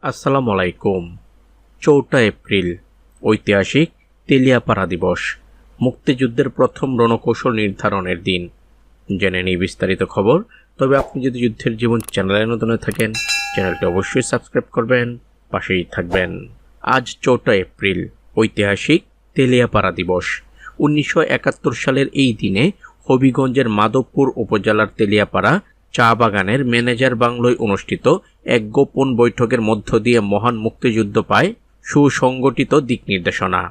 আসসালামু আলাইকুম। ৪টা এপ্রিল ঐতিহাসিক তেলিয়াপাড়া দিবস, মুক্তিযুদ্ধের প্রথম রণকৌশল নির্ধারণের দিন। জেনে নিই বিস্তারিত খবর। তবে আপনি যদি যুদ্ধের জীবন চ্যানেলে নতুন থাকেন, চ্যানেলটি অবশ্যই সাবস্ক্রাইব করবেন, পাশেই থাকবেন। আজ ৪টা এপ্রিল ঐতিহাসিক তেলিয়াপাড়া দিবস। ১৯৭১ সালের এই দিনে হবিগঞ্জের মাধবপুর উপজেলার তেলিয়াপাড়া চা বাগানের ম্যানেজার বাংলোয় অনুষ্ঠিত এক গোপন বৈঠকের মধ্য দিয়ে মহান মুক্তিযুদ্ধ পায় সুসংগঠিত দিক নির্দেশনা।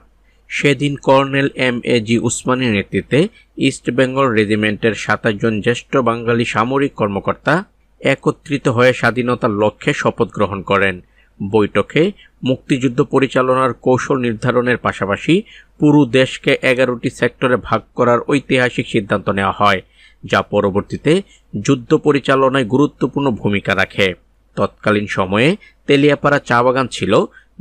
সেদিন কর্নেল M.A.G. উসমানীর নেতৃত্বে ইস্ট বেঙ্গল রেজিমেন্টের ২৭ জন জ্যেষ্ঠ বাঙালি সামরিক কর্মকর্তা একত্রিত হয়ে স্বাধীনতার লক্ষ্যে শপথ গ্রহণ করেন। বৈঠকে মুক্তিযুদ্ধ পরিচালনার কৌশল নির্ধারণের পাশাপাশি পুরো দেশকে ১১টি সেক্টরে ভাগ করার ঐতিহাসিক সিদ্ধান্ত নেওয়া হয়, যা পরবর্তীতে যুদ্ধ পরিচালনায় গুরুত্বপূর্ণ ভূমিকা রাখে। তৎকালীন সময়ে তেলিয়াপাড়া চা বাগান ছিল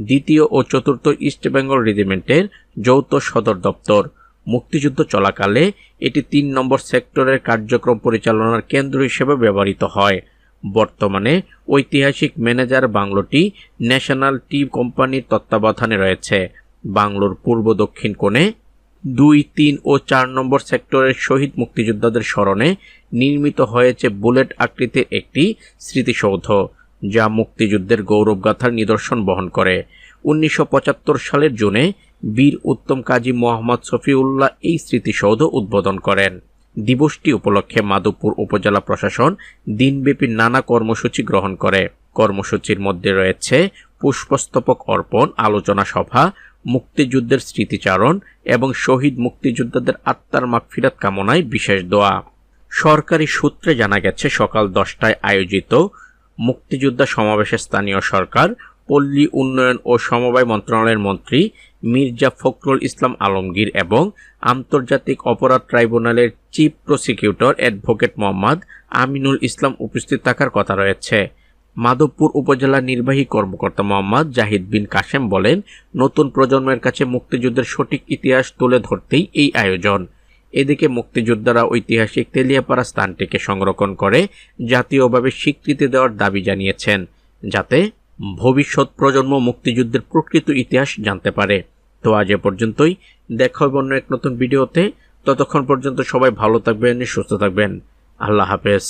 দ্বিতীয় ও চতুর্থ ইস্ট বেঙ্গল রেজিমেন্টের যৌথ সদর দপ্তর। মুক্তিযুদ্ধ চলাকালে এটি ৩ নম্বর সেক্টরের কার্যক্রম পরিচালনার কেন্দ্র হিসেবে ব্যবহৃত হয়। বর্তমানে ঐতিহাসিক ম্যানেজার বাংলোটি ন্যাশনাল টি কোম্পানির তত্ত্বাবধানে রয়েছে। বাংলোর পূর্ব দক্ষিণ কোণে ২, ৩ ও ৪ নম্বর সেক্টরের শহীদ মুক্তিযোদ্ধাদের স্মরণে নির্মিত হয়েছে বুলেট আকৃতির একটি স্মৃতিসৌধ, যা মুক্তিযুদ্ধের গৌরবগাথার নিদর্শন বহন করে। ১৯৭৫ সালের জুনে বীর উত্তম কাজী মোহাম্মদ শফিউল্লাহ এই স্মৃতিসৌধ উদ্বোধন করেন। দিবসটি উপলক্ষে মাধবপুর উপজেলা প্রশাসন দিনব্যাপী নানা কর্মসূচি গ্রহণ করে। কর্মসূচির মধ্যে রয়েছে পুষ্পস্তবক অর্পণ, আলোচনা সভা, মুক্তিযুদ্ধের স্মৃতিচারণ এবং শহীদ মুক্তিযোদ্ধাদের আত্মার মাগফিরাত কামনায় বিশেষ দোয়া। সরকারি সূত্রে জানা গেছে, সকাল 10টায় আয়োজিত মুক্তিযোদ্ধা সমাবেশে স্থানীয় সরকার, পল্লী উন্নয়ন ও সমবায় মন্ত্রণালয়ের মন্ত্রী মির্জা ফখরুল ইসলাম আলমগীর এবং আন্তর্জাতিক অপরাধ ট্রাইব্যুনালের chief prosecutor advocate Mohammad Aminul Islam উপস্থিত থাকার কথা রয়েছে। মাধবপুর উপজেলার নির্বাহী কর্মকর্তা মোহাম্মদ জাহিদ বিন কাশেম বলেন, নতুন প্রজন্মের কাছে মুক্তিযুদ্ধের সঠিক ইতিহাস তুলে ধরতেই এই আয়োজন। এদিকে মুক্তিযোদ্ধারা ঐতিহাসিক তেলিয়াপাড়া স্থানটিকে সংরক্ষণ করে জাতীয়ভাবে স্বীকৃতি দেওয়ার দাবি জানিয়েছেন, যাতে ভবিষ্যৎ প্রজন্ম মুক্তিযুদ্ধের প্রকৃত ইতিহাস জানতে পারে। তো আজ এ পর্যন্তই, দেখা হবে অন্য এক নতুন ভিডিওতে। ততক্ষণ পর্যন্ত সবাই ভালো থাকবেন, সুস্থ থাকবেন। আল্লাহ হাফেজ।